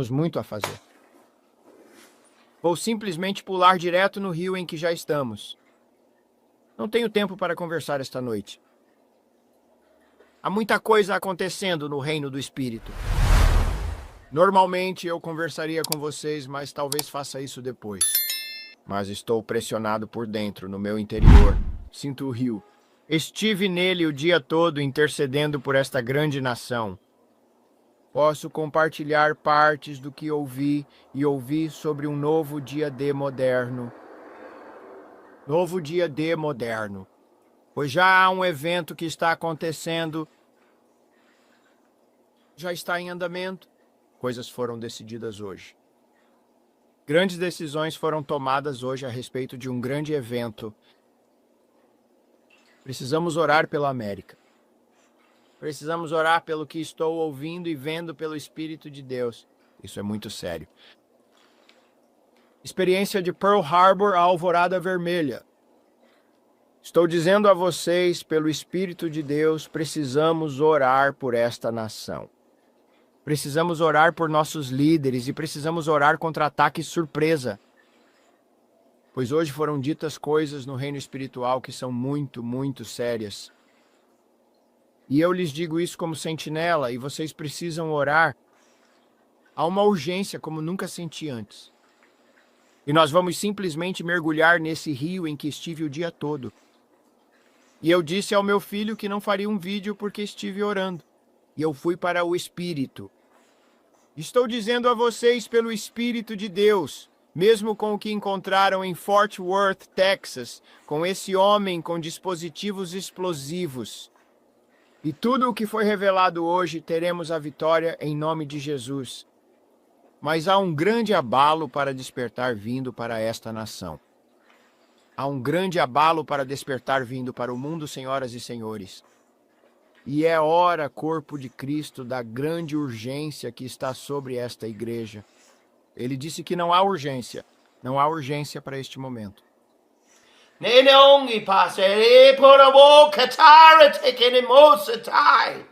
temos muito a fazer. Vou simplesmente pular direto no rio em que já estamos. Não tenho tempo para conversar esta noite. Há muita coisa acontecendo no reino do Espírito. Normalmente eu conversaria com vocês, mas talvez faça isso depois. Mas estou pressionado por dentro, no meu interior. Sinto o rio. Estive nele o dia todo intercedendo por esta grande nação. Posso compartilhar partes do que ouvi e ouvi sobre um novo dia D moderno. Novo dia D moderno. Pois já há um evento que está acontecendo. Já está em andamento. Coisas foram decididas hoje. Grandes decisões foram tomadas hoje a respeito de um grande evento. Precisamos orar pela América. Precisamos orar pelo que estou ouvindo e vendo pelo Espírito de Deus. Isso é muito sério. Experiência de Pearl Harbor à Alvorada Vermelha. Estou dizendo a vocês, pelo Espírito de Deus, precisamos orar por esta nação. Precisamos orar por nossos líderes e precisamos orar contra ataques surpresa. Pois hoje foram ditas coisas no reino espiritual que são muito, muito sérias. E eu lhes digo isso como sentinela, e vocês precisam orar. Há uma urgência como nunca senti antes. E nós vamos simplesmente mergulhar nesse rio em que estive o dia todo. E eu disse ao meu filho que não faria um vídeo porque estive orando. E eu fui para o Espírito. Estou dizendo a vocês pelo Espírito de Deus, mesmo com o que encontraram em Fort Worth, Texas, com esse homem com dispositivos explosivos. E tudo o que foi revelado hoje, teremos a vitória em nome de Jesus. Mas há um grande abalo para despertar vindo para esta nação. Há um grande abalo para despertar vindo para o mundo, senhoras e senhores. E é hora, corpo de Cristo, da grande urgência que está sobre esta igreja. Ele disse que não há urgência. Não há urgência para este momento. Nenongi pasere porobo katara tekene mosatai.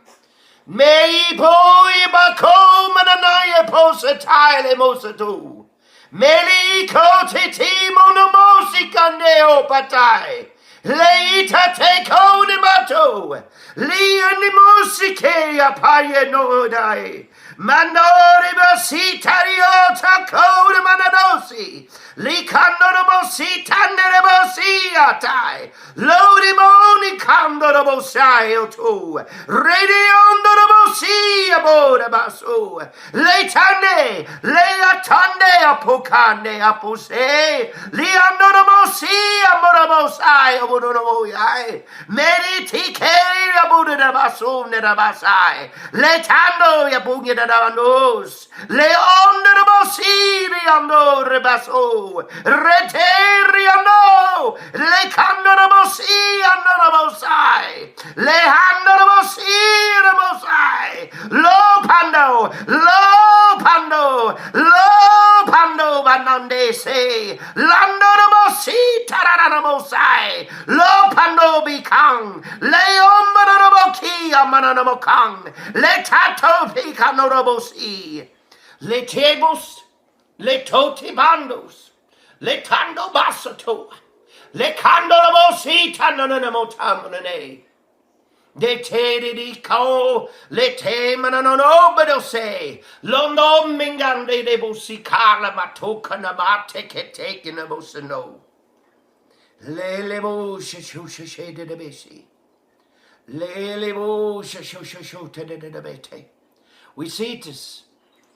Mei poi bako mananaya posatai le mosatu. Meli kote monomosi kandeo patai. Leita te kone mato. Li animosike apaye no dai. Manori basitario takode manadosi. Li kandoro mosi tandere mosi atai. Lodi moni kandoro mosai otu. Rediondoro mosi abode basu. Le tande. Le atande apokande apose. Li andoro mosi amora mosai abodoro moyai. Meditike abode basu nera basai. Le tando yabunya Nos Leon Bosi Riando Rebaso Reteriano Le Candorobosi Andorobosai Le Handorobosi Rebosai Lo Pando Banande Se Landorobosi Taranamosai Lo Pando Bicang Leon Manoroboki Amanamokang Le Tato Picano Le tebos, le totibandos, le tando basato, le candolabosita nonamotamone. De te di co, le te mananobedo se, londo mingande de bosicala matoka namate che take in a bosano. Le levo shushe de besi. Le levo shushe de bete. We seatus,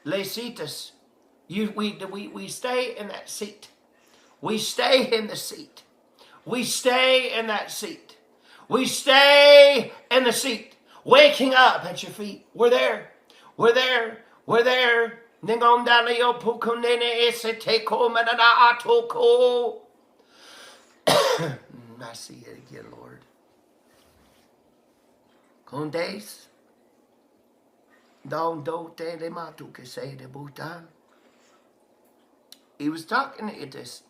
le seatus. We stay in that seat. We stay in the seat. We stay in that seat. We stay in the seat. Waking up at your feet. We're there. We're there. We're there. Ningondana yo pukunene ese teko manana atoko. I see it again, Lord. Condes. He was talking to this.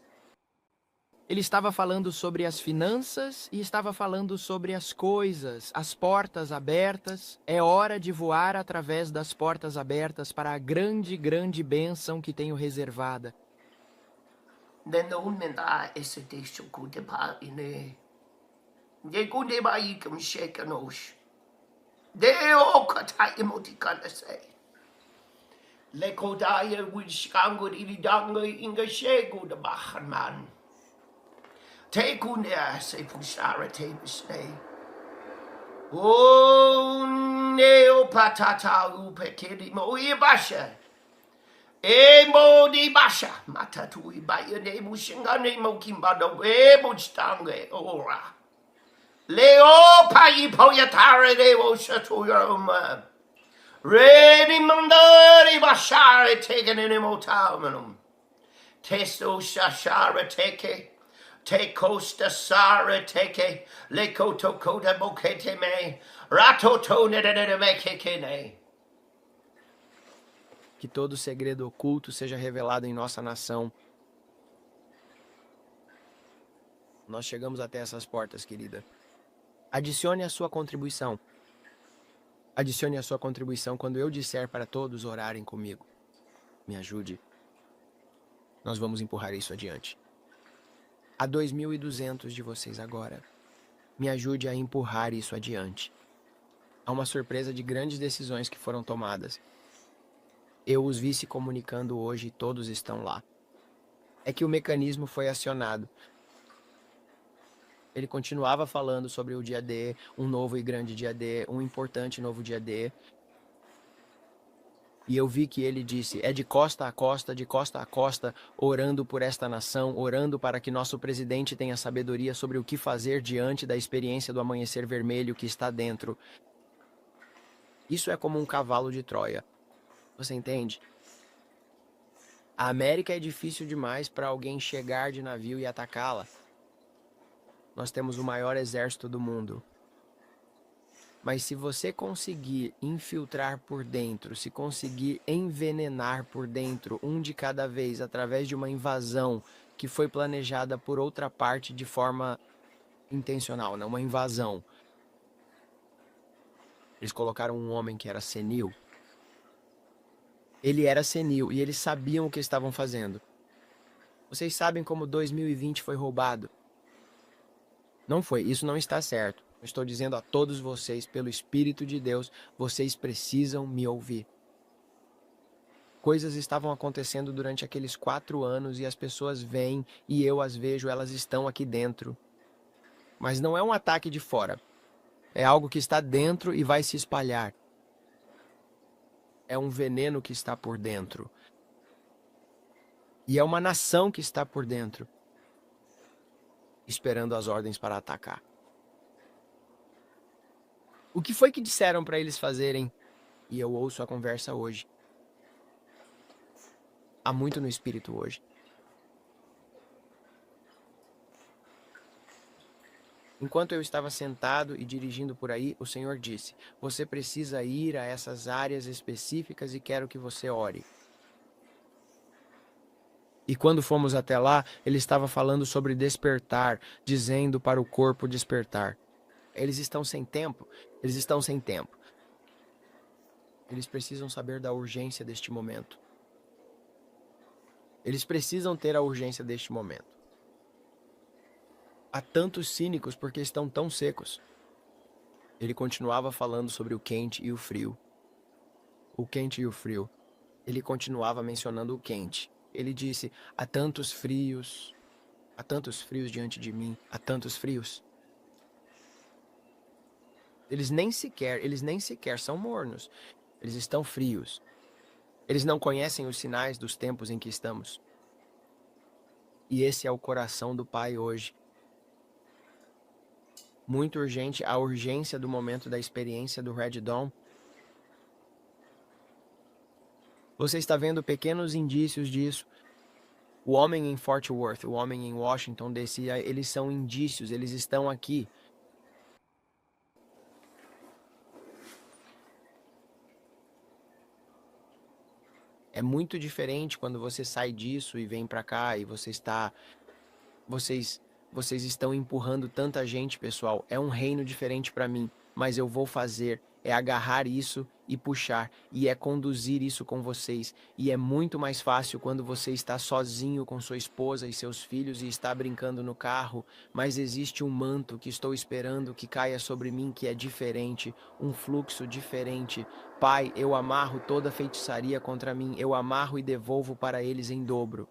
Ele estava falando sobre as finanças e estava falando sobre as coisas, as portas abertas. É hora de voar através das portas abertas para a grande, grande bênção que tenho reservada. Nenoon mena esse texto kude pa ine. De kude ba ikum shekanosh. De o kata emotikana say. Le kodaya wishkango idanga inga shego de bahanman. Take unea se pushara tebisne. O neo patata upekedi mo ibasha. Emo di basha matatu ibaya ne mushingane mo kimbado e mustange ora. Leo payi poyatare de o shatu yoma. Ready mandari bashare taken in imotamanum. Testo shashara teke. Te costa sara teke. Le koto koda bokete me. Rato tone de me kekene. Que todo segredo oculto seja revelado em nossa nação. Nós chegamos até essas portas, querida. Adicione a sua contribuição. Adicione a sua contribuição quando eu disser para todos orarem comigo. Me ajude. Nós vamos empurrar isso adiante. Há 2.200 de vocês agora. Me ajude a empurrar isso adiante. Há uma surpresa de grandes decisões que foram tomadas. Eu os vi se comunicando hoje e todos estão lá. É que o mecanismo foi acionado. Ele continuava falando sobre o dia D, um novo e grande dia D, um importante novo dia D. E eu vi que ele disse, é de costa a costa, orando por esta nação, orando para que nosso presidente tenha sabedoria sobre o que fazer diante da experiência do amanhecer vermelho que está dentro. Isso é como um cavalo de Troia. Você entende? A América é difícil demais para alguém chegar de navio e atacá-la. Nós temos o maior exército do mundo. Mas se você conseguir infiltrar por dentro, se conseguir envenenar por dentro, um de cada vez, através de uma invasão que foi planejada por outra parte de forma intencional, não uma invasão. Eles colocaram um homem que era senil. Ele era senil e eles sabiam o que estavam fazendo. Vocês sabem como 2020 foi roubado? Não foi, isso não está certo. Eu estou dizendo a todos vocês, pelo Espírito de Deus, vocês precisam me ouvir. Coisas estavam acontecendo durante aqueles 4 anos e as pessoas vêm e eu as vejo, elas estão aqui dentro. Mas não é um ataque de fora. É algo que está dentro e vai se espalhar. É um veneno que está por dentro. E é uma nação que está por dentro, esperando as ordens para atacar. O que foi que disseram para eles fazerem? E eu ouço a conversa hoje. Há muito no espírito hoje. Enquanto eu estava sentado e dirigindo por aí, o Senhor disse, você precisa ir a essas áreas específicas e quero que você ore. E quando fomos até lá, ele estava falando sobre despertar, dizendo para o corpo despertar. Eles estão sem tempo. Eles estão sem tempo. Eles precisam saber da urgência deste momento. Eles precisam ter a urgência deste momento. Há tantos cínicos porque estão tão secos. Ele continuava falando sobre o quente e o frio. O quente e o frio. Ele continuava mencionando o quente. Ele disse, há tantos frios diante de mim, há tantos frios. Eles nem sequer são mornos. Eles estão frios. Eles não conhecem os sinais dos tempos em que estamos. E esse é o coração do Pai hoje. Muito urgente, a urgência do momento da experiência do Red Dawn. Você está vendo pequenos indícios disso. O homem em Fort Worth, o homem em Washington DC, eles são indícios, eles estão aqui. É muito diferente quando você sai disso e vem para cá e você está Vocês estão empurrando tanta gente, pessoal. É um reino diferente para mim, mas eu vou fazer é agarrar isso e puxar, e é conduzir isso com vocês. E é muito mais fácil quando você está sozinho com sua esposa e seus filhos e está brincando no carro, mas existe um manto que estou esperando que caia sobre mim que é diferente, um fluxo diferente. Pai, eu amarro toda feitiçaria contra mim, eu amarro e devolvo para eles em dobro.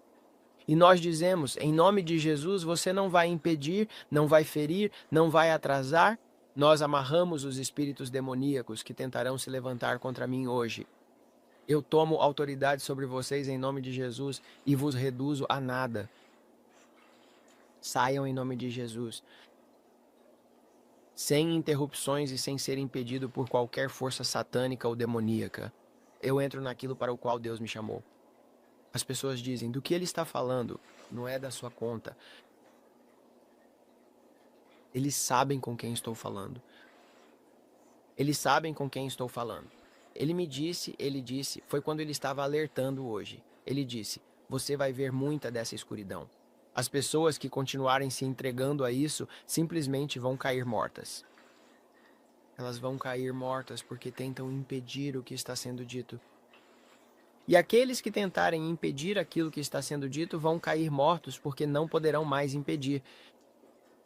E nós dizemos, em nome de Jesus, você não vai impedir, não vai ferir, não vai atrasar. Nós amarramos os espíritos demoníacos que tentarão se levantar contra mim hoje. Eu tomo autoridade sobre vocês em nome de Jesus e vos reduzo a nada. Saiam em nome de Jesus, sem interrupções e sem ser impedido por qualquer força satânica ou demoníaca. Eu entro naquilo para o qual Deus me chamou. As pessoas dizem, do que ele está falando? Não é da sua conta. Eles sabem com quem estou falando. Eles sabem com quem estou falando. Ele disse, foi quando ele estava alertando hoje. Ele disse, você vai ver muita dessa escuridão. As pessoas que continuarem se entregando a isso simplesmente vão cair mortas. Elas vão cair mortas porque tentam impedir o que está sendo dito. E aqueles que tentarem impedir aquilo que está sendo dito vão cair mortos porque não poderão mais impedir.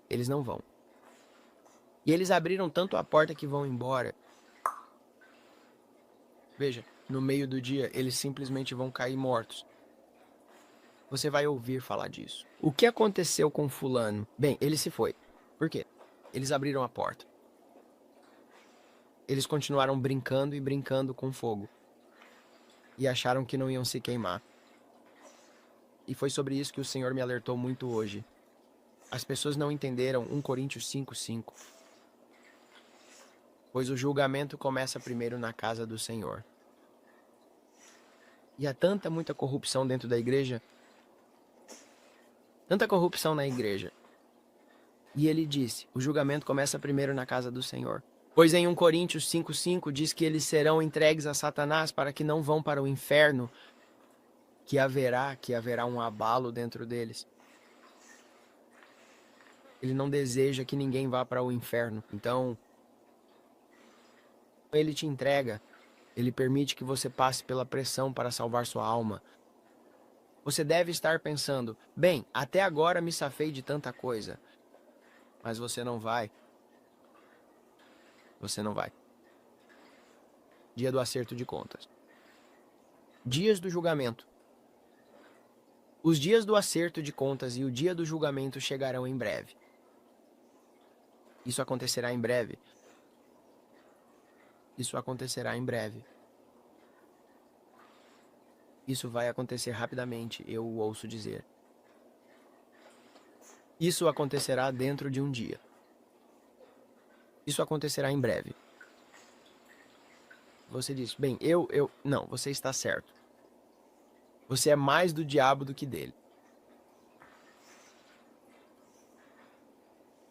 Eles não vão. E eles abriram tanto a porta que vão embora. Veja, no meio do dia, eles simplesmente vão cair mortos. Você vai ouvir falar disso. O que aconteceu com fulano? Bem, ele se foi. Por quê? Eles abriram a porta. Eles continuaram brincando e brincando com fogo. E acharam que não iam se queimar. E foi sobre isso que o Senhor me alertou muito hoje. As pessoas não entenderam 1 Coríntios 5:5. Pois o julgamento começa primeiro na casa do Senhor. E há muita corrupção dentro da igreja. Tanta corrupção na igreja. E ele disse, o julgamento começa primeiro na casa do Senhor. Pois em 1 Coríntios 5:5 diz que eles serão entregues a Satanás para que não vão para o inferno, que haverá um abalo dentro deles. Ele não deseja que ninguém vá para o inferno. Então, ele te entrega. Ele permite que você passe pela pressão para salvar sua alma. Você deve estar pensando, bem, até agora me safei de tanta coisa. Mas você não vai. Você não vai. Dia do acerto de contas. Dias do julgamento. Os dias do acerto de contas e o dia do julgamento chegarão em breve. Isso acontecerá em breve. Isso acontecerá em breve. Isso vai acontecer rapidamente, eu ouço dizer. Isso acontecerá dentro de um dia. Isso acontecerá em breve. Você diz, bem, Não, você está certo. Você é mais do diabo do que dele.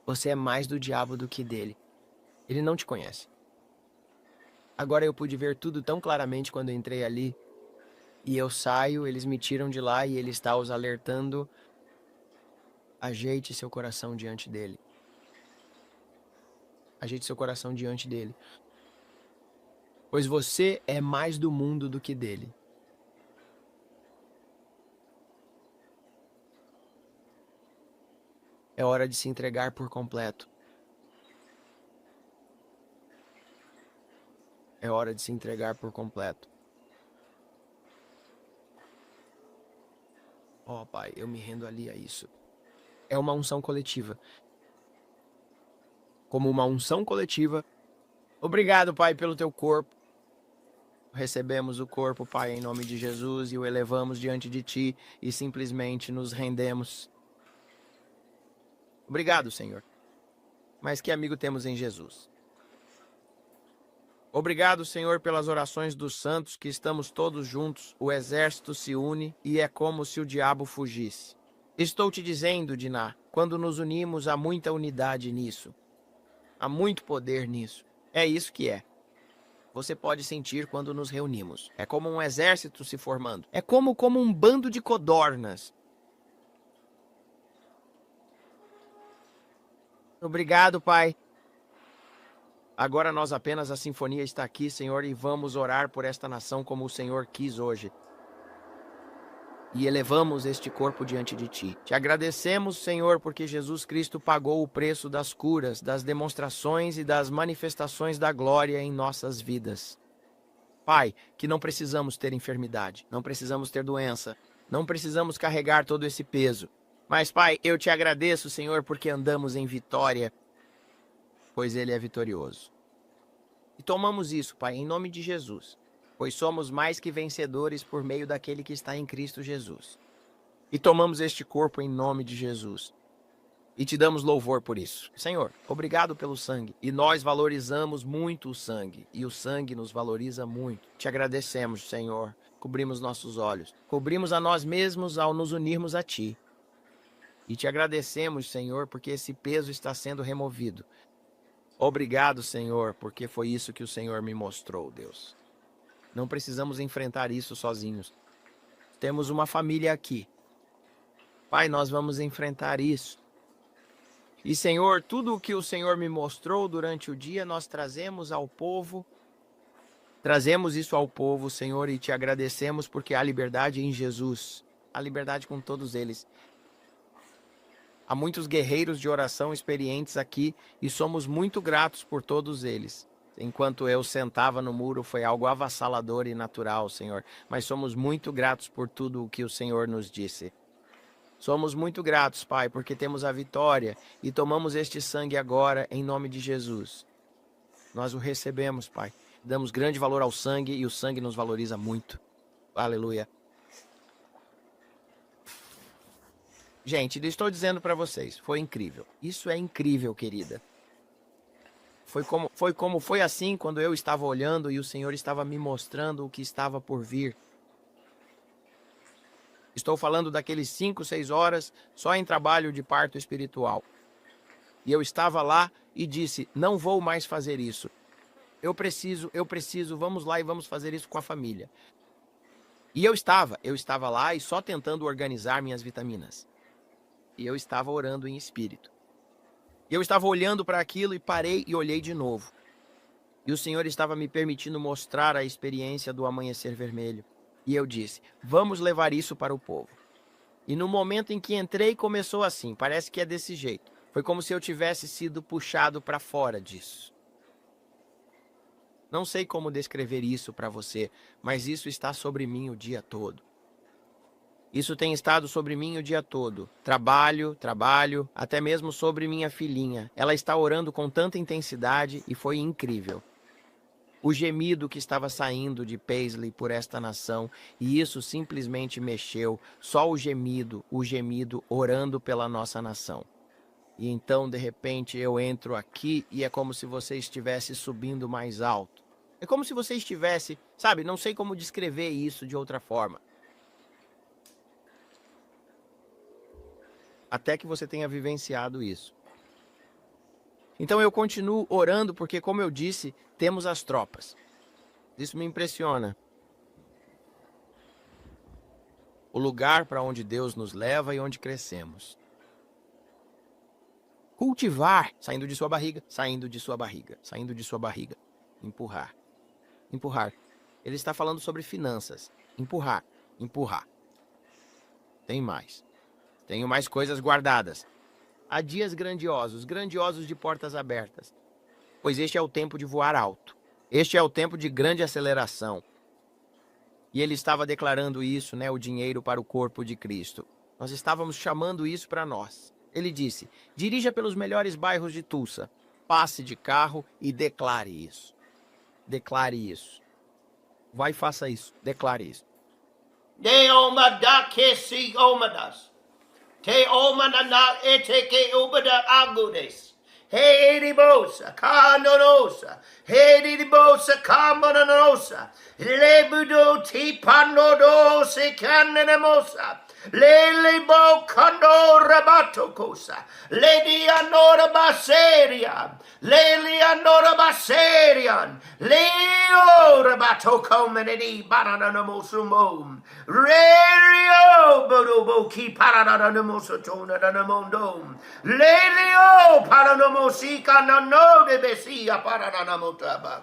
Você é mais do diabo do que dele. Ele não te conhece. Agora eu pude ver tudo tão claramente quando eu entrei ali. E eu saio, eles me tiram de lá e ele está os alertando. Ajeite seu coração diante dele. Ajeite seu coração diante dele. Pois você é mais do mundo do que dele. É hora de se entregar por completo. É hora de se entregar por completo. Oh, Pai, eu me rendo ali a isso. É uma unção coletiva. Como uma unção coletiva. Obrigado, Pai, pelo teu corpo. Recebemos o corpo, Pai, em nome de Jesus e o elevamos diante de Ti e simplesmente nos rendemos. Obrigado, Senhor. Mas que amigo temos em Jesus? Obrigado, Senhor, pelas orações dos santos, que estamos todos juntos, o exército se une e é como se o diabo fugisse. Estou te dizendo, Diná, quando nos unimos há muita unidade nisso. Há muito poder nisso. É isso que é. Você pode sentir quando nos reunimos. É como um exército se formando. É como um bando de codornas. Obrigado, Pai. Agora nós apenas, a sinfonia está aqui, Senhor, e vamos orar por esta nação como o Senhor quis hoje. E elevamos este corpo diante de Ti. Te agradecemos, Senhor, porque Jesus Cristo pagou o preço das curas, das demonstrações e das manifestações da glória em nossas vidas. Pai, que não precisamos ter enfermidade, não precisamos ter doença, não precisamos carregar todo esse peso. Mas, Pai, eu te agradeço, Senhor, porque andamos em vitória, pois Ele é vitorioso. E tomamos isso, Pai, em nome de Jesus, pois somos mais que vencedores por meio daquele que está em Cristo Jesus. E tomamos este corpo em nome de Jesus. E te damos louvor por isso. Senhor, obrigado pelo sangue. E nós valorizamos muito o sangue. E o sangue nos valoriza muito. Te agradecemos, Senhor. Cobrimos nossos olhos. Cobrimos a nós mesmos ao nos unirmos a Ti. E te agradecemos, Senhor, porque esse peso está sendo removido. Obrigado, Senhor, porque foi isso que o Senhor me mostrou, Deus. Não precisamos enfrentar isso sozinhos. Temos uma família aqui. Pai, nós vamos enfrentar isso. E, Senhor, tudo o que o Senhor me mostrou durante o dia, nós trazemos ao povo. Trazemos isso ao povo, Senhor, e te agradecemos porque há liberdade em Jesus. Há liberdade com todos eles. Há muitos guerreiros de oração experientes aqui e somos muito gratos por todos eles. Enquanto eu sentava no muro, foi algo avassalador e natural, Senhor. Mas somos muito gratos por tudo o que o Senhor nos disse. Somos muito gratos, Pai, porque temos a vitória e tomamos este sangue agora em nome de Jesus. Nós o recebemos, Pai. Damos grande valor ao sangue e o sangue nos valoriza muito. Aleluia. Gente, estou dizendo para vocês, foi incrível. Isso é incrível, querida. Foi assim quando eu estava olhando e o Senhor estava me mostrando o que estava por vir. Estou falando daqueles 5, 6 horas só em trabalho de parto espiritual. E eu estava lá e disse, não vou mais fazer isso. Eu preciso, vamos lá e vamos fazer isso com a família. E eu estava lá e só tentando organizar minhas vitaminas. E eu estava orando em espírito. E eu estava olhando para aquilo e parei e olhei de novo. E o Senhor estava me permitindo mostrar a experiência do amanhecer vermelho. E eu disse, vamos levar isso para o povo. E no momento em que entrei, começou assim, parece que é desse jeito. Foi como se eu tivesse sido puxado para fora disso. Não sei como descrever isso para você, mas isso está sobre mim o dia todo. Isso tem estado sobre mim o dia todo. Trabalho, até mesmo sobre minha filhinha. Ela está orando com tanta intensidade e foi incrível. O gemido que estava saindo de Paisley por esta nação, e isso simplesmente mexeu, só o gemido orando pela nossa nação. E então, de repente, eu entro aqui e é como se você estivesse subindo mais alto. É como se você estivesse, sabe, não sei como descrever isso de outra forma. Até que você tenha vivenciado isso. Então eu continuo orando porque, como eu disse, temos as tropas. Isso me impressiona. O lugar para onde Deus nos leva e onde crescemos. Cultivar, saindo de sua barriga, saindo de sua barriga, saindo de sua barriga. Empurrar. Empurrar. Ele está falando sobre finanças. Empurrar. Empurrar. Tem mais. Tenho mais coisas guardadas. Há dias grandiosos, grandiosos de portas abertas. Pois este é o tempo de voar alto. Este é o tempo de grande aceleração. E ele estava declarando isso, né, o dinheiro para o corpo de Cristo. Nós estávamos chamando isso para nós. Ele disse, dirija pelos melhores bairros de Tulsa. Passe de carro e declare isso. Declare isso. Vai e faça isso. Declare isso. De omadakesi omadas. Te omanana eteke ubada agudes. Heribosa, canonosa, heribosa, camonosa, lebudo tipanodosa, canemosa, lelebo cando rabatocosa, ledianora baseria, lelianora baserian, leo rabatocomenedi, baranamosumum, rerio bodoboki paranamosotona danamondom, lelio paranamo. mosika na no de besia para na motaba.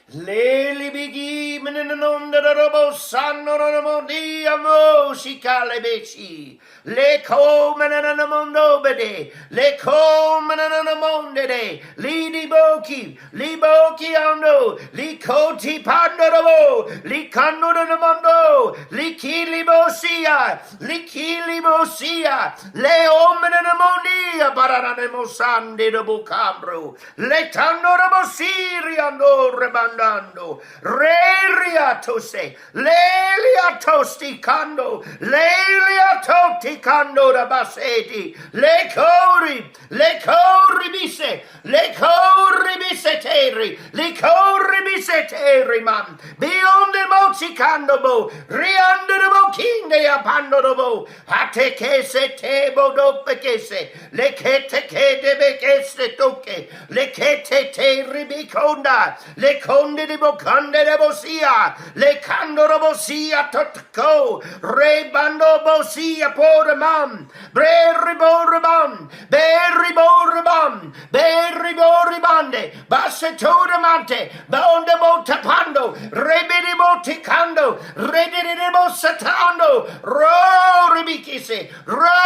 Leli bigi menenonda robo sanno no dia mo si cale beci le co menena mondo bede le co menena monde de li boki ando li coti pando robo li cano no mondo li kili bosia le omena mondia barana mo sande de bocambro le tanno robo siri ando rebandando Reliatose, Leliatosti Kando, Leliatoti Kando da Baseti, Lecori Biseteri, man, beyond the Moxicando bo, Riando the Bokinde Apando bo, Ateke se tebo dopekese, Lekete de bekese toke, Lekete te ribiconda, Leconde di Bocande de Bosia, Lecando Bosia Totco, Rebando Bosia Poreman, Berry Boribande, Bassetodamante, Bonde Botapando, Rebidi Boticando, Redidi Bosatando, Roribicise, Rote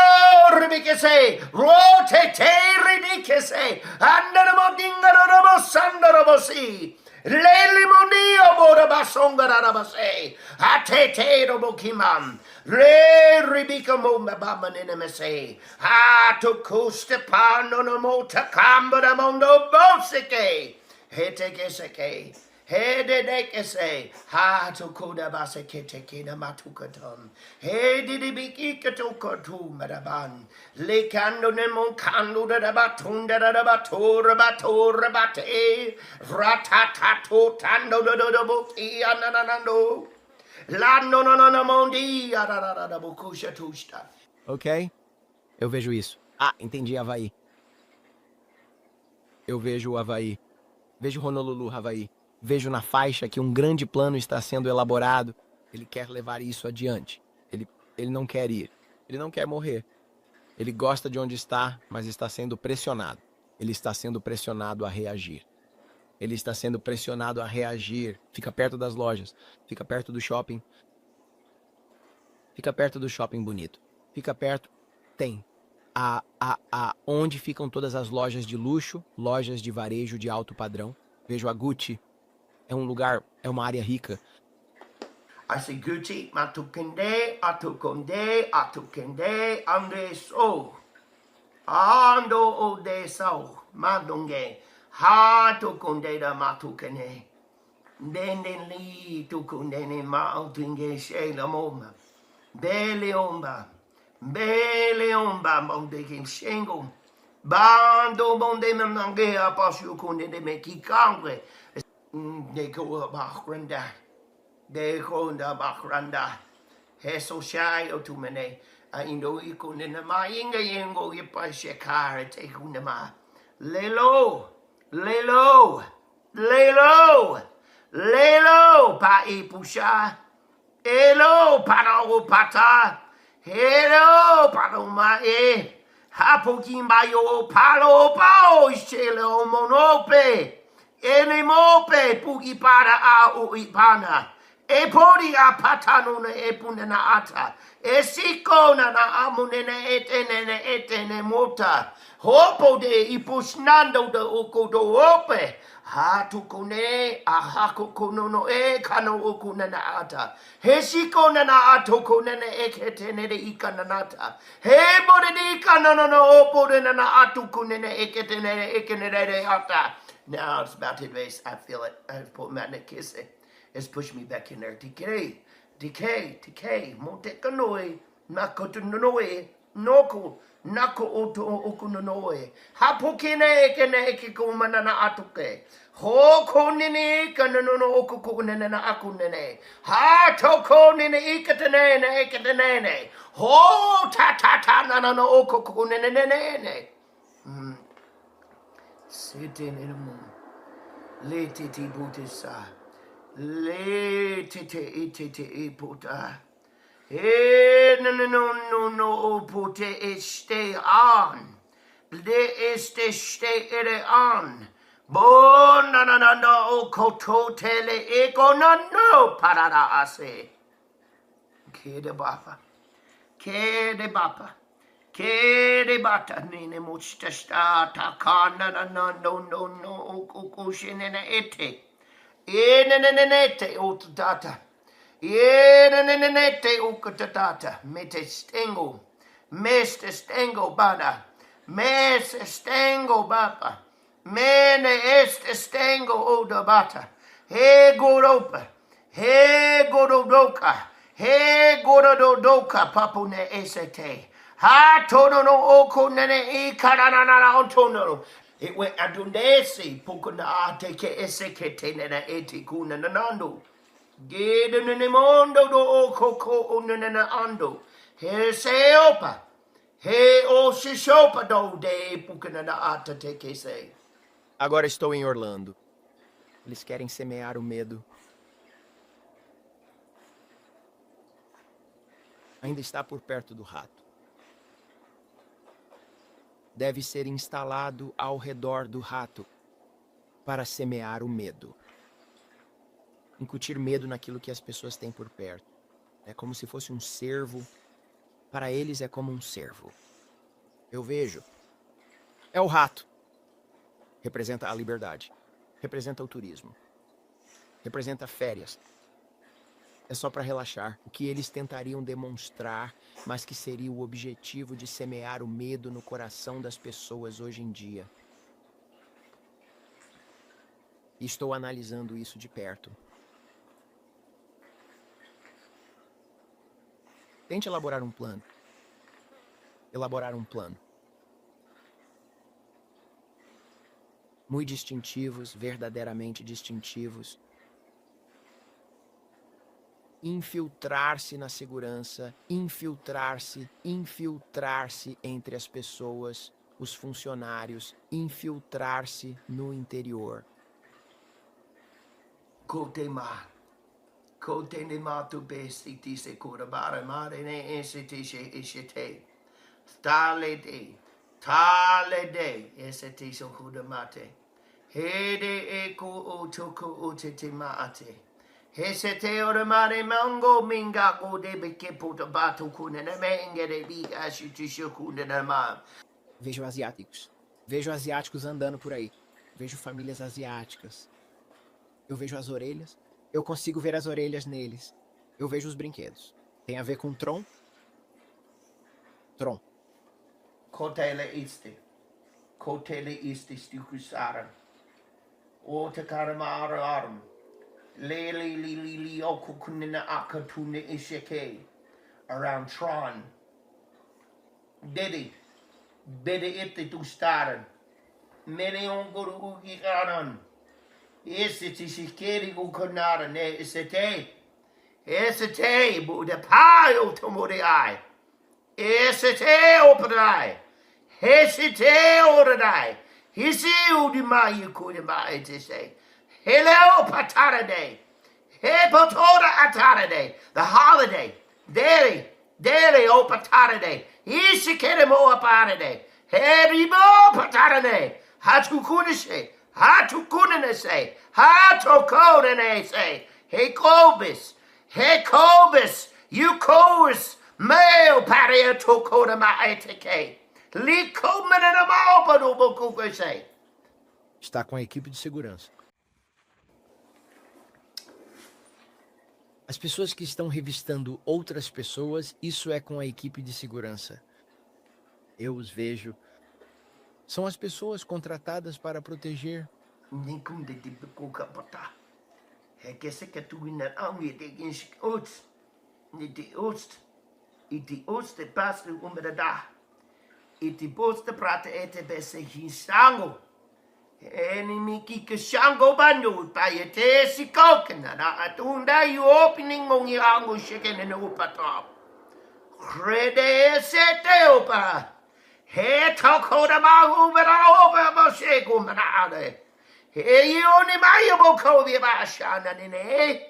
Ridicise, Andamodinga Robosanda Robosi. Leli mondio bora basonga rabase atete robokimam re ribika mumba baba nenemese ha to kuste pano no mota kamba mondo bosike hete geseke hede dekese ha to koda baseke kina matukatum hede de bikika to kotu madaban le kando ne mon kando da batunda da batora bate ratatato tando do boki ananando la no mondi da bokusha tusta. Ok? Eu vejo isso. Ah, entendi, Havaí. Eu vejo o Havaí. Vejo Honolulu, Havaí. Vejo na faixa que um grande plano está sendo elaborado. Ele quer levar isso adiante. Ele não quer ir. Ele não quer morrer. Ele gosta de onde está, mas está sendo pressionado. Ele está sendo pressionado a reagir. Ele está sendo pressionado a reagir. Fica perto das lojas. Fica perto do shopping. Fica perto do shopping bonito. Fica perto. Tem. Onde ficam todas as lojas de luxo, lojas de varejo de alto padrão. Vejo a Gucci. É um lugar, é uma área rica. I say Gucci, Matukunde, Ande so. Ando ode so. Madunge. Ha tukunde da matukene. Denden li tukunde ne mautinge shela moma. Beleomba monde kim shengo. Bando monde manange apasu kunde de mekikangre. De ko bakranda. De konda bakranda. Heso shai otumene. Aindo ikunde na mainga yengo yipa shekare te kunema. Lelo, pa ipusha, elo, para pata, elo, para mae, hapokimbayo, palo, pao, shelo, monope, enemope, pugi para a uipana, e podi a patanuna e punena ata, e sikona na amunene etene mota, hopo de ipusnando de ukudo ope. Hatukune ahakukuno e kano ukunana ata. Heshiko nana atokunene eketene de ikananata. He bode de ikanano opo de nana atukunene eketene ekenere ata. Now it's about to base. I feel it. I've put Matna kiss it. It's pushed me back in there. Decay. Montekanoi. Nakotunoe. Noko. Nako oto okunonoe. Hapukine kene ekikumana na atuke. Ho konini kanono okukunene na akunene. Ha toko nene ikatenene. Ho ta na no okukunene. Sitting in a moon. Letiti butisa. Letite itite iputa. No, put it, stay on. de este ere an. Bo na na na na o koto tele ego na no parada ase. Kede bapa. Kede bapa. Kede bata nene muchta takana na na no okushine ete. Enenenete utata. Enenenete ukatata. Mete stengo. Meste stengo bada. Meste stengo bapa. Mene este stengo odabata. He goropa. He gorodoka. He gorodoka papune esete. Ha tono no oko nene ikaranana ontono. It went adundesi pukuna ate ke esekete nena eti kuna nanando. Gede nene mondo do oko ko unena ando. He se opa. He o shishopa do de pukuna na ata te ke se. Agora estou em Orlando. Eles querem semear o medo. Ainda está por perto do rato. Deve ser instalado ao redor do rato para semear o medo. Incutir medo naquilo que as pessoas têm por perto. É como se fosse um cervo. Para eles é como um cervo. Eu vejo. É o rato. Representa a liberdade. Representa o turismo. Representa férias. É só para relaxar. O que eles tentariam demonstrar, mas que seria o objetivo de semear o medo no coração das pessoas hoje em dia. E estou analisando isso de perto. Tente elaborar um plano. Elaborar um plano. Muito distintivos, verdadeiramente distintivos. Infiltrar-se na segurança, infiltrar-se entre as pessoas, os funcionários, infiltrar-se no interior. Kotema. Kotenema tu besiti se kurabara mare ne esiti she ishite. Tale de esiti so kudamate. Hede eko otoko otete maate. Hesete oramare mango minga go de beke puta batu kunene mengere biga ashitisho kunene ma. Vejo asiáticos. Vejo asiáticos andando por aí. Vejo famílias asiáticas. Eu vejo as orelhas. Eu consigo ver as orelhas neles. Eu vejo os brinquedos. Tem a ver com Tron? Tron. Kotele iste stikusara. O takarama aram. Li okukunina akatune isheke. Around Tron. Bede ite tu staren. Mene onguru ugigaran. Esse tishikeri ukonara ne esete. Esete buda paio tomori ai. Esete operai. Hesite oradai. Hisi udimai kudimai to say. Hello patarade. He potora atarade. The holiday. Daily o patarade. Isikeremo aparade. He ribo patarade. Hatukunishe. Hatukunenese. Hatokonenese. He kobis. You kobis. Meo paria tokona maeteke. Está com a equipe de segurança. As pessoas que estão revistando outras pessoas, isso é com a equipe de segurança. Eu os vejo. São as pessoas contratadas para proteger. Iti posta prata ete bese hinsango. Eni miki kashango banyo pa ete si kokena na atunda you opening mong yango chicken in upatop. Crede sete opa. He tokoda mahu bera opa mo shego manade. He yoni mayo boko vi bashana nene.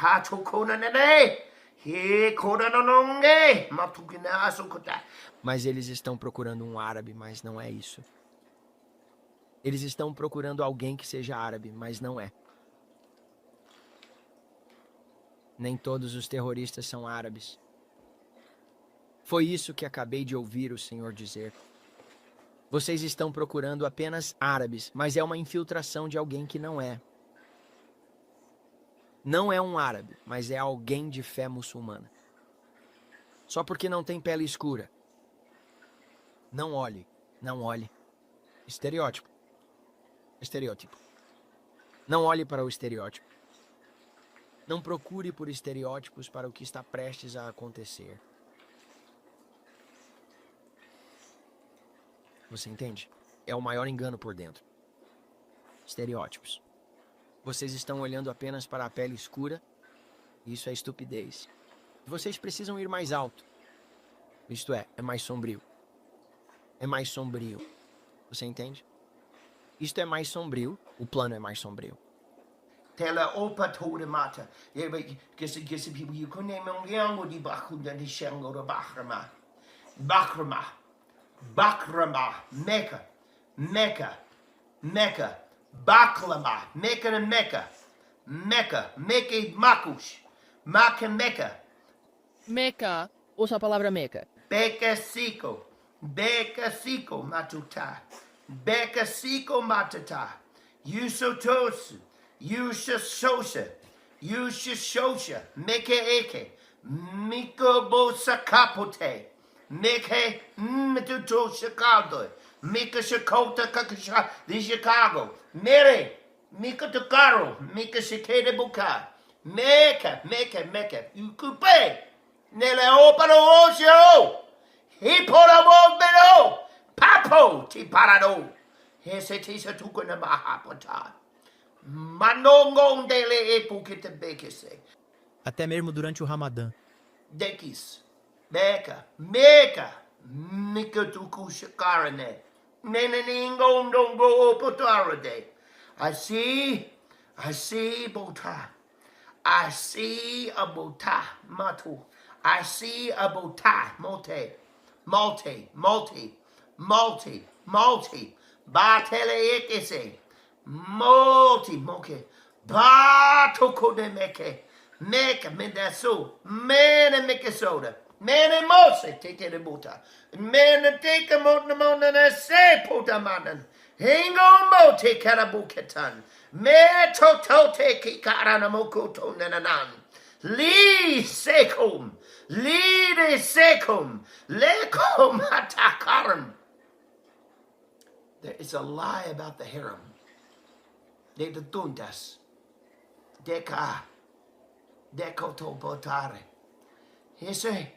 Hatokona nene. He koda nonge matukina asukota. Mas eles estão procurando um árabe, mas não é isso. Eles estão procurando alguém que seja árabe, mas não é. Nem todos os terroristas são árabes. Foi isso que acabei de ouvir o Senhor dizer. Vocês estão procurando apenas árabes, mas é uma infiltração de alguém que não é. Não é um árabe, mas é alguém de fé muçulmana. Só porque não tem pele escura. Não olhe, não olhe. Estereótipo. Estereótipo. Não olhe para o estereótipo. Não procure por estereótipos para o que está prestes a acontecer. Você entende? É o maior engano por dentro. Estereótipos. Vocês estão olhando apenas para a pele escura. Isso é estupidez. Vocês precisam ir mais alto. Isto é mais sombrio. É mais sombrio. Você entende? Isto é mais sombrio. O plano é mais sombrio. Tela opa toda mata. Kese people you kune mongiango di bakunda di shango da bakrama. Bakrama. Mecca. Baklama. Mecca and Mecca. Mecca Makush. Mecca. Meca. Usa a palavra Meca. Becasico matuta. Becasico matata. Yusotosu. Yushashosha. Meke eke. Mikobosa kapote. Meke mtuto Chicago. Mika Shakota Kakasha de Chicago. Mary. Mika Tukaro. Mika Shikede Buka. Meka. Ukupe. Nele opano osho. Hipporamo beno. Papo ti parado. Hese tisa tukuna mahapota. Manongon dele epukita bekese. Até mesmo durante o Ramadã. Dekis. Meka. Mika tuku shakarane. Neneningon dongo opotarade. I see bota. I see a bota. Matu. I see a bota. Malte. Batele ekese. Moke. Batoko de meke. Meka medaso. Mene meke soda. Mene mose take the buta. Mene take a mona na se puta manan. Hingo mote karabuketan. Me toto take karana mokoto nananan. Li secum. Lide secum. Lecum atakaram. There is a lie about the harem. De tundas. Dekoto botare. Ese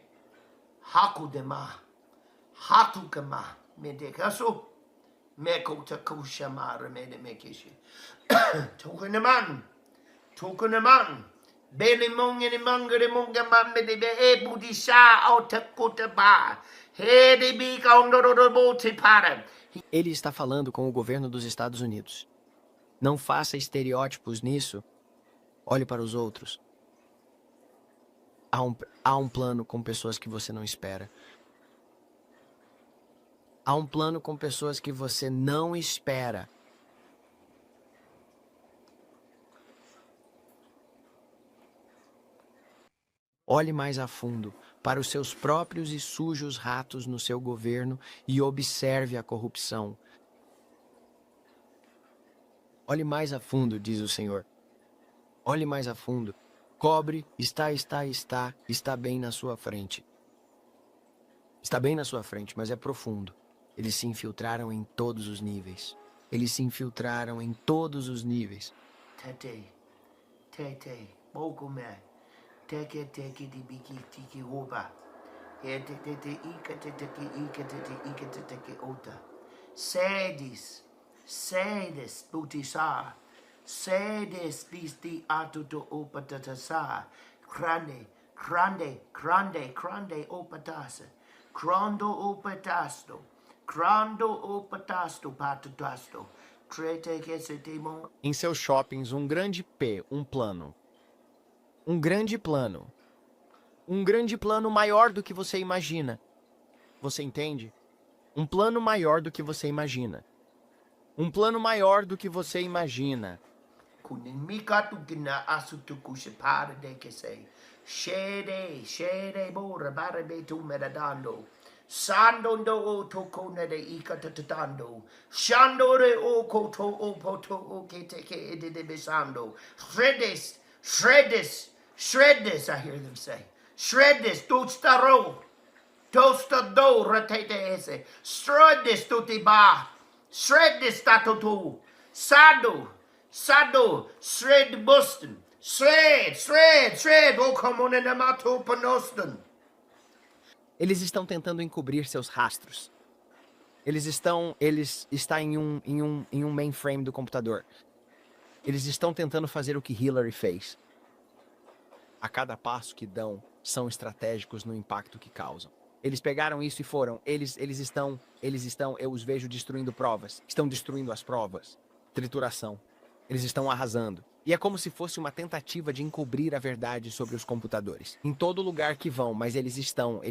hakudema. Hatukama. Medekasu. Mekota kushamara medemekishi. Tukunaman. Bele mongene mangere monga mamede be e budisha otakuta ba. He de bica ondoro bote para. Ele está falando com o governo dos Estados Unidos. Não faça estereótipos nisso. Olhe para os outros. Há um plano com pessoas que você não espera. Há um plano com pessoas que você não espera. Olhe mais a fundo para os seus próprios e sujos ratos no seu governo e observe a corrupção. Olhe mais a fundo, diz o Senhor. Olhe mais a fundo. Cobre, está bem na sua frente. Está bem na sua frente, mas é profundo. Eles se infiltraram em todos os níveis. Tete, Mokume, Teke de Biki Tiki Hoba, Tete Ota, Sedis, Butisa, Sedis Bisti Atuto Opatatasa, Grande Opatasa, Grando Opatasto Patatasto, Trete que se temon. Em seus shoppings, um grande P, um plano. Um grande plano. Um grande plano maior do que você imagina. Você entende? Um plano maior do que você imagina. Um plano maior do que você imagina. Kunimikatu gina asutuku separa de que sei. Shede, bora, barbe tu medadando. Sandondo o toko ne de ikatatando. Shandore o koto o poto o que te que de besando. Shred this, I hear them say. Shred this, tutstaro. Tostado ratete ese. Shred this tutiba. Shred this tatutu. Sado, shred Boston. Shred, o como na mato panoston. Eles estão tentando encobrir seus rastros. Eles estão em um mainframe do computador. Eles estão tentando fazer o que Hillary fez. A cada passo que dão, são estratégicos no impacto que causam. Eles pegaram isso e foram. Eles estão, eu os vejo destruindo provas. Estão destruindo as provas. Trituração. Eles estão arrasando. E é como se fosse uma tentativa de encobrir a verdade sobre os computadores. Em todo lugar que vão, mas eles estão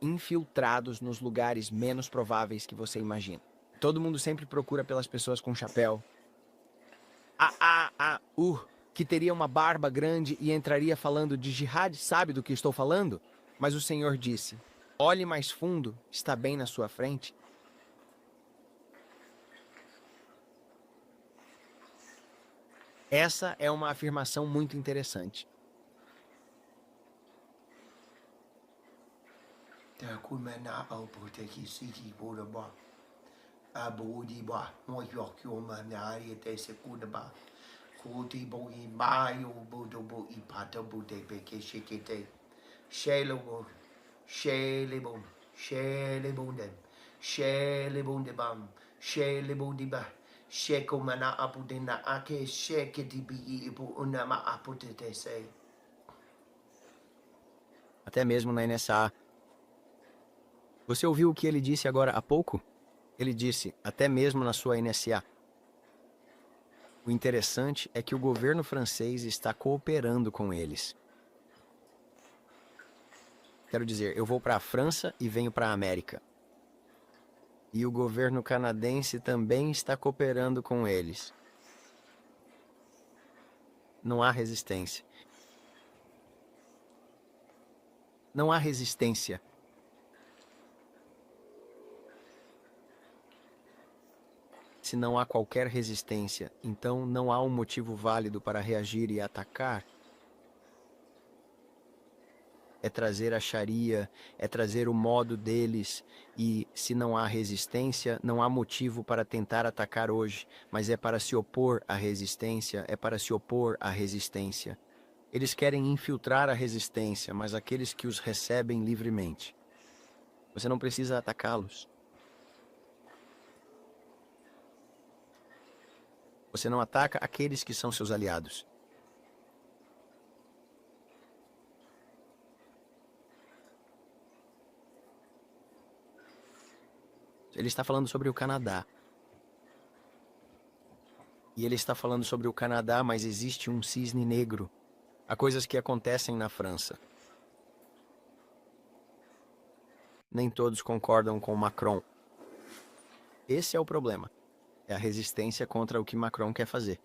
infiltrados nos lugares menos prováveis que você imagina. Todo mundo sempre procura pelas pessoas com chapéu. Que teria uma barba grande e entraria falando de jihad, sabe do que estou falando? Mas o Senhor disse, olhe mais fundo, está bem na sua frente. Essa é uma afirmação muito interessante. Até mesmo na NSA. Você ouviu o que ele disse agora há pouco? Ele disse, até mesmo na sua NSA. O interessante é que o governo francês está cooperando com eles. Quero dizer, eu vou para a França e venho para a América. E o governo canadense também está cooperando com eles. Não há resistência. Não há resistência. Se não há qualquer resistência, então não há um motivo válido para reagir e atacar. É trazer a Sharia, é trazer o modo deles, e se não há resistência, não há motivo para tentar atacar hoje, mas é para se opor à resistência, Eles querem infiltrar a resistência, mas aqueles que os recebem livremente. Você não precisa atacá-los. Você não ataca aqueles que são seus aliados. Ele está falando sobre o Canadá. E ele está falando sobre o Canadá, mas existe um cisne negro. Há coisas que acontecem na França. Nem todos concordam com Macron. Esse é o problema. É a resistência contra o que Macron quer fazer.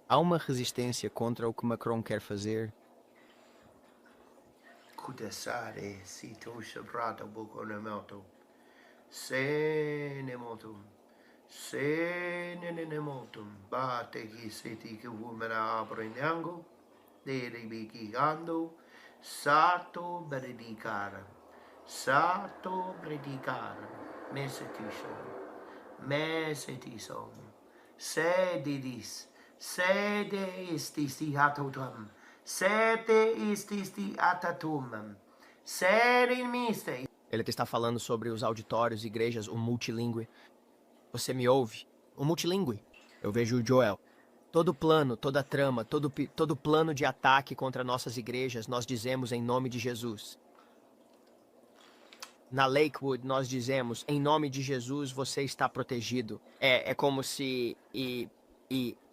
Há uma resistência contra o que Macron quer fazer. Kudasare sito shabrata bukonemoto. Senemotum. Senenemotum. Bate ki siti ki wumena abrinyango. Dere bikigando. Sato bredicare. Sato bredicare. Mesetisom. Sedidis. Sede ististi hatotum. Sete ististi atatumam. Serimiste. Ele está falando sobre os auditórios, igrejas, o multilingüe. Você me ouve? O multilingüe. Eu vejo o Joel. Todo plano, toda trama, todo plano de ataque contra nossas igrejas, nós dizemos em nome de Jesus. Na Lakewood, nós dizemos, em nome de Jesus, você está protegido. É como se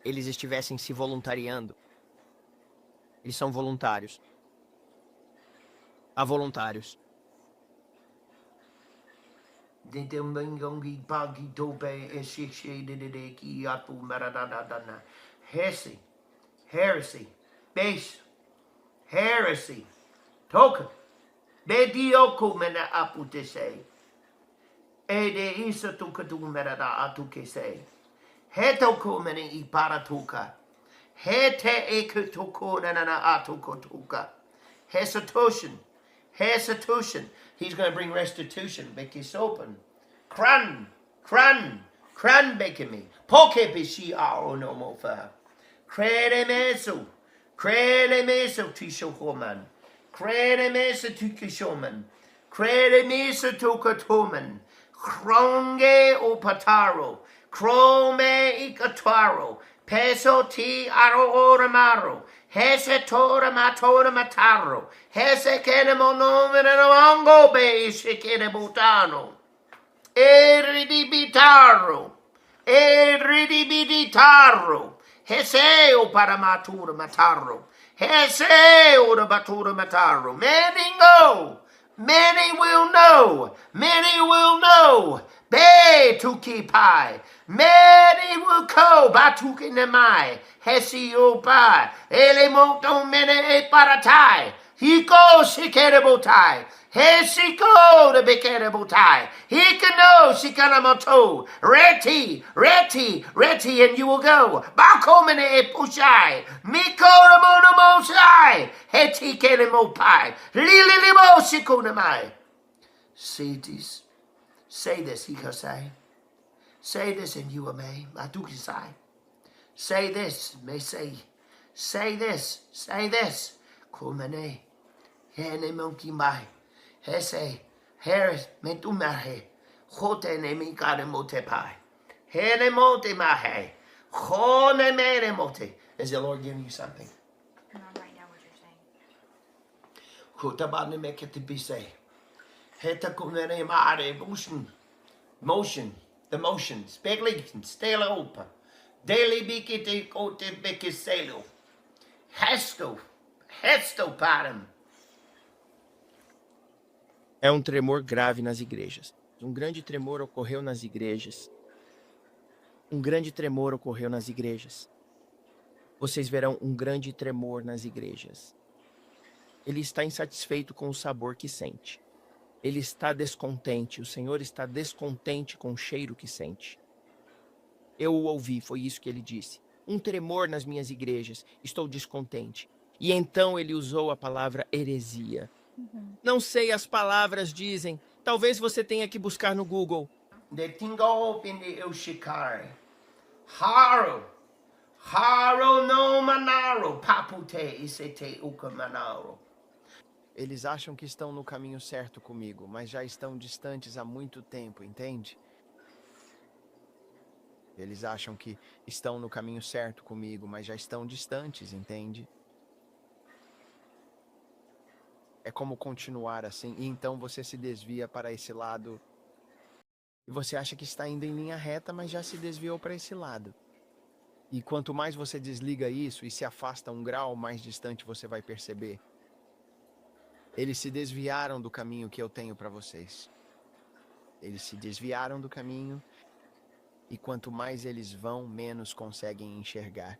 eles estivessem se voluntariando. Eles são voluntários. Há voluntários. Heresy, base, heresy, token, bedioku mena aputese, ede isa tukatu mena da atukese, hetoku mena iparatuka, hete ekutuku nana atukotuka, hesitation, he's going to bring restitution, make us open, kran, bekemi, poke bishi aro no mofa. Crede meso tishoman. Crede meso tukishoman. Crede meso tukatoman. Kronge opataro. Krome ikataro. Peso ti aro oramaro. Hese tora matora mataro. Hese kene monomenango be shikene butano. Eridibitaro. Hese o paramatura mataro. Hese o batura mataro. Many go. Many will know. Be tuki pai. Many will go. Batuki nemai. Hesi o pai. Ele monto mene e paratai. Hiko shikerebotai. Hesiko de bekerebotai. Hikano shikanamoto. Reti, and you will go. Bakomene e pushai. Miko ramono mosai. Heti kenemopai. Lilimo shikunamai. Say this, hikosai. Say this and you may. Matukisai. Say this, may say. Say this. Kumene. Hene monkey mai. Hese. Heres mentumahe. Hote ne mi kare mote pai. Hene mote mahe. Hone mere mote. Is the Lord giving you something? I'm not right now what you're saying. Kutabane mekete bise. Heta kumene mare motion. The motions. Begligen. Stela opa. Daily bikite kote bekiselo. Hesto param. É um tremor grave nas igrejas. Um grande tremor ocorreu nas igrejas. Vocês verão um grande tremor nas igrejas. Ele está insatisfeito com o sabor que sente. Ele está descontente. O Senhor está descontente com o cheiro que sente. Eu o ouvi, foi isso que ele disse. Um tremor nas minhas igrejas. Estou descontente. E então ele usou a palavra heresia. Não sei, as palavras dizem. Talvez você tenha que buscar no Google. The tingo in the ushikare. Haro no manaro. Papute isete ukamanaro. Eles acham que estão no caminho certo comigo, mas já estão distantes há muito tempo, entende? Eles acham que estão no caminho certo comigo, mas já estão distantes, entende? É como continuar assim, e então você se desvia para esse lado. E você acha que está indo em linha reta, mas já se desviou para esse lado. E quanto mais você desliga isso e se afasta um grau, mais distante você vai perceber. Eles se desviaram do caminho que eu tenho para vocês. Eles se desviaram do caminho, e quanto mais eles vão, menos conseguem enxergar.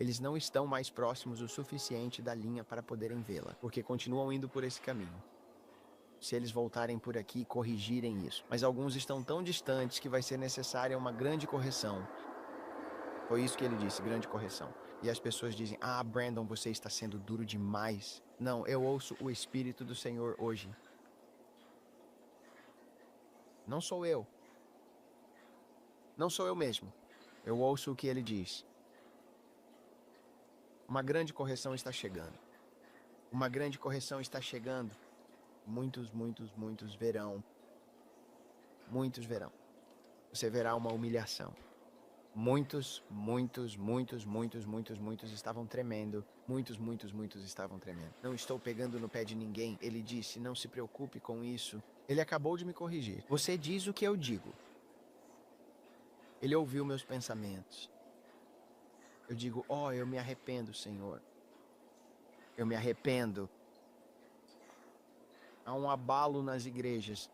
Eles não estão mais próximos o suficiente da linha para poderem vê-la, porque continuam indo por esse caminho. Se eles voltarem por aqui, corrigirem isso. Mas alguns estão tão distantes que vai ser necessária uma grande correção. Foi isso que ele disse, grande correção. E as pessoas dizem, Brandon, você está sendo duro demais. Não, eu ouço o Espírito do Senhor hoje. Não sou eu. Não sou eu mesmo. Eu ouço o que ele diz. Uma grande correção está chegando. Uma grande correção está chegando. Muitos verão. Muitos verão. Você verá uma humilhação. Muitos estavam tremendo. Muitos estavam tremendo. Não estou pegando no pé de ninguém. Ele disse, não se preocupe com isso. Ele acabou de me corrigir. Você diz o que eu digo. Ele ouviu meus pensamentos. Eu digo, eu me arrependo, Senhor. Eu me arrependo. Há um abalo nas igrejas.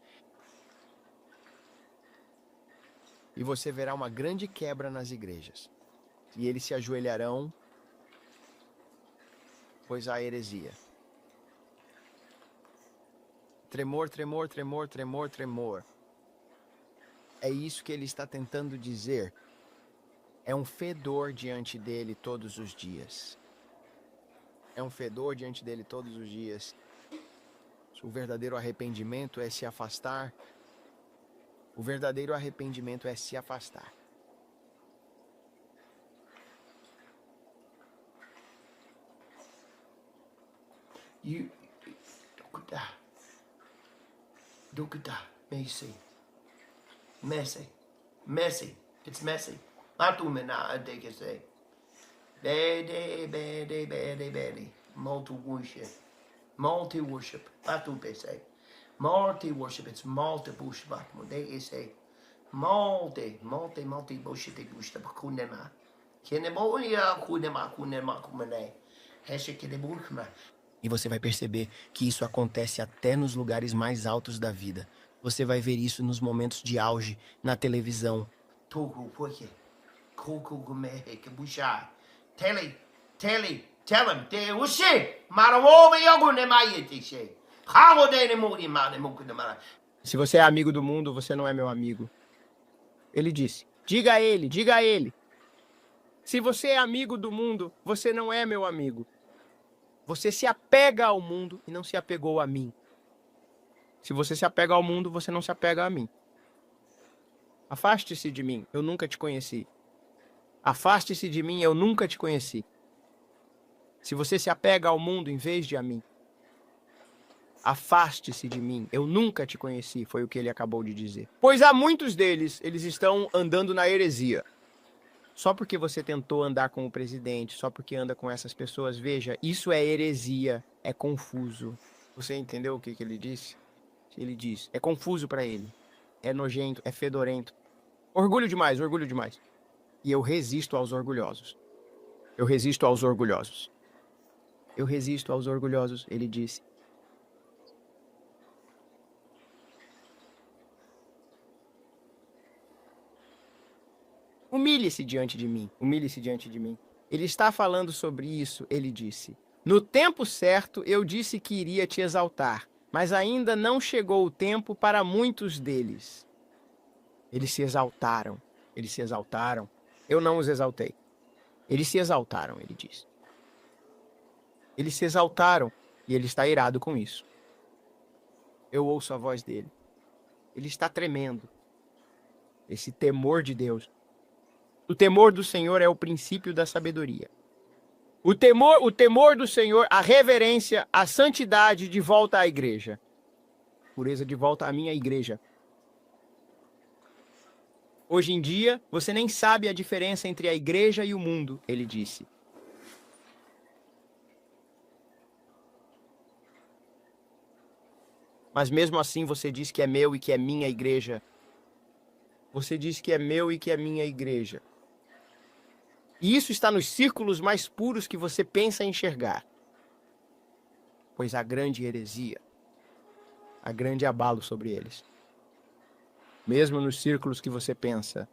E você verá uma grande quebra nas igrejas. E eles se ajoelharão, pois há heresia. Tremor, tremor, tremor, tremor, tremor. É isso que ele está tentando dizer. É um fedor diante dele todos os dias. É um fedor diante dele todos os dias. O verdadeiro arrependimento é se afastar. O verdadeiro arrependimento é se afastar. Messy. It's messy. Matumena adekese. Bede. Multi-worship. Matupese. Multi-worship. It's multi-worship. They say. Multi worship. Kunema. Kenemoya kunema. E você vai perceber que isso acontece até nos lugares mais altos da vida. Você vai ver isso nos momentos de auge, na televisão. Tell him. Se você é amigo do mundo, você não é meu amigo. Ele disse. Diga a ele. Se você é amigo do mundo, você não é meu amigo. Você se apega ao mundo e não se apegou a mim. Se você se apega ao mundo, você não se apega a mim. Afaste-se de mim, eu nunca te conheci. Afaste-se de mim, eu nunca te conheci. Se você se apega ao mundo em vez de a mim, afaste-se de mim, eu nunca te conheci, foi o que ele acabou de dizer. Pois há muitos deles, eles estão andando na heresia. Só porque você tentou andar com o presidente, só porque anda com essas pessoas, veja, isso é heresia, é confuso. Você entendeu o que ele disse? Ele diz, é confuso para ele, é nojento, é fedorento. Orgulho demais. E eu resisto aos orgulhosos. Eu resisto aos orgulhosos, ele disse. Humilhe-se diante de mim. Ele está falando sobre isso, ele disse. No tempo certo, eu disse que iria te exaltar, mas ainda não chegou o tempo para muitos deles. Eles se exaltaram. Eu não os exaltei. Eles se exaltaram, ele disse. Eles se exaltaram e ele está irado com isso. Eu ouço a voz dele. Ele está tremendo. Esse temor de Deus. O temor do Senhor é o princípio da sabedoria. O temor do Senhor, a reverência, a santidade de volta à igreja. Pureza de volta à minha igreja. Hoje em dia, você nem sabe a diferença entre a igreja e o mundo, ele disse. Mas mesmo assim você diz que é meu e que é minha igreja. Você diz que é meu e que é minha igreja. E isso está nos círculos mais puros que você pensa enxergar. Pois há grande heresia, há grande abalo sobre eles. Mesmo nos círculos que você pensa.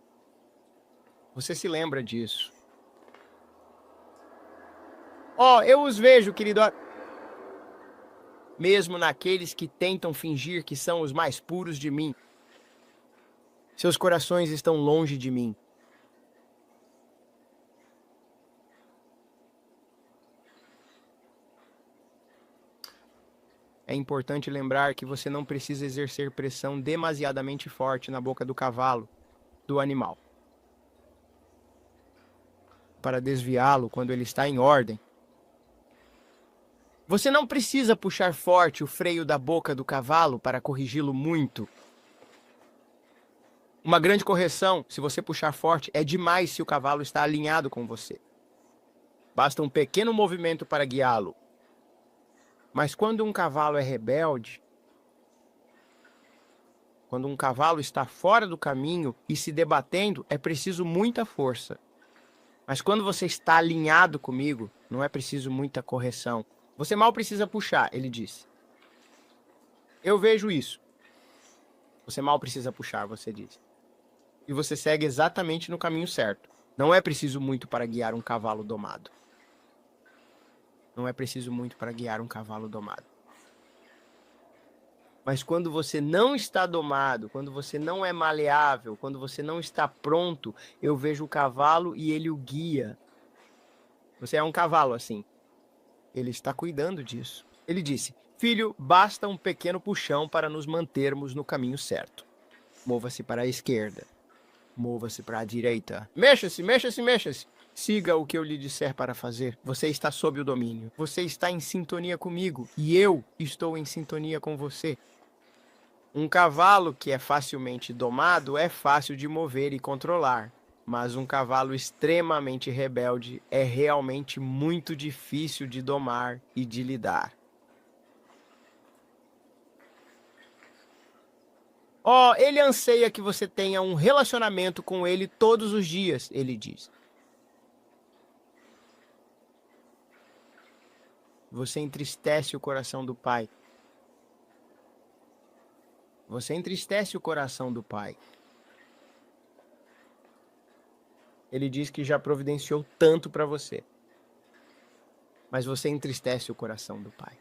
Você se lembra disso. Eu os vejo, querido. Mesmo naqueles que tentam fingir que são os mais puros de mim. Seus corações estão longe de mim. É importante lembrar que você não precisa exercer pressão demasiadamente forte na boca do cavalo, do animal, para desviá-lo quando ele está em ordem. Você não precisa puxar forte o freio da boca do cavalo para corrigi-lo muito. Uma grande correção, se você puxar forte, é demais se o cavalo está alinhado com você. Basta um pequeno movimento para guiá-lo. Mas quando um cavalo é rebelde, quando um cavalo está fora do caminho e se debatendo, é preciso muita força. Mas quando você está alinhado comigo, não é preciso muita correção. Você mal precisa puxar, ele disse. Eu vejo isso. Você mal precisa puxar, você diz. E você segue exatamente no caminho certo. Não é preciso muito para guiar um cavalo domado. Não é preciso muito para guiar um cavalo domado. Mas quando você não está domado, quando você não é maleável, quando você não está pronto, eu vejo o cavalo e ele o guia. Você é um cavalo assim. Ele está cuidando disso. Ele disse: filho, basta um pequeno puxão para nos mantermos no caminho certo. Mova-se para a esquerda. Mova-se para a direita. Mexa-se, mexa-se, mexa-se. Siga o que eu lhe disser para fazer. Você está sob o domínio. Você está em sintonia comigo. E eu estou em sintonia com você. Um cavalo que é facilmente domado é fácil de mover e controlar. Mas um cavalo extremamente rebelde é realmente muito difícil de domar e de lidar. Oh, ele anseia que você tenha um relacionamento com ele todos os dias, ele diz. Você entristece o coração do pai. Você entristece o coração do pai. Ele diz que já providenciou tanto para você. Mas você entristece o coração do pai.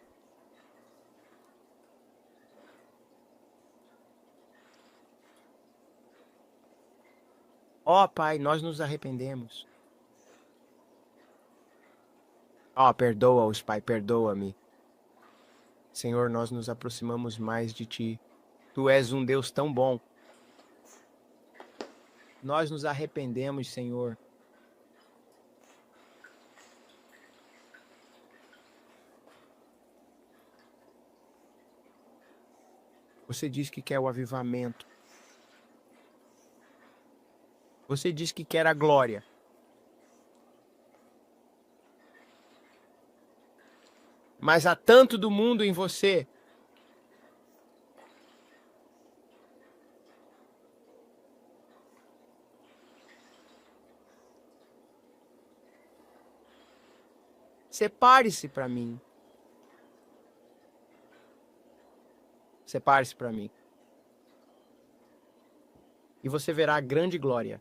Ó, pai, nós nos arrependemos. Ó, perdoa-os, pai, perdoa-me. Senhor, nós nos aproximamos mais de ti. Tu és um Deus tão bom. Nós nos arrependemos, Senhor. Você diz que quer o avivamento. Você diz que quer a glória. Mas há tanto do mundo em você. Separe-se para mim. Separe-se para mim. E você verá a grande glória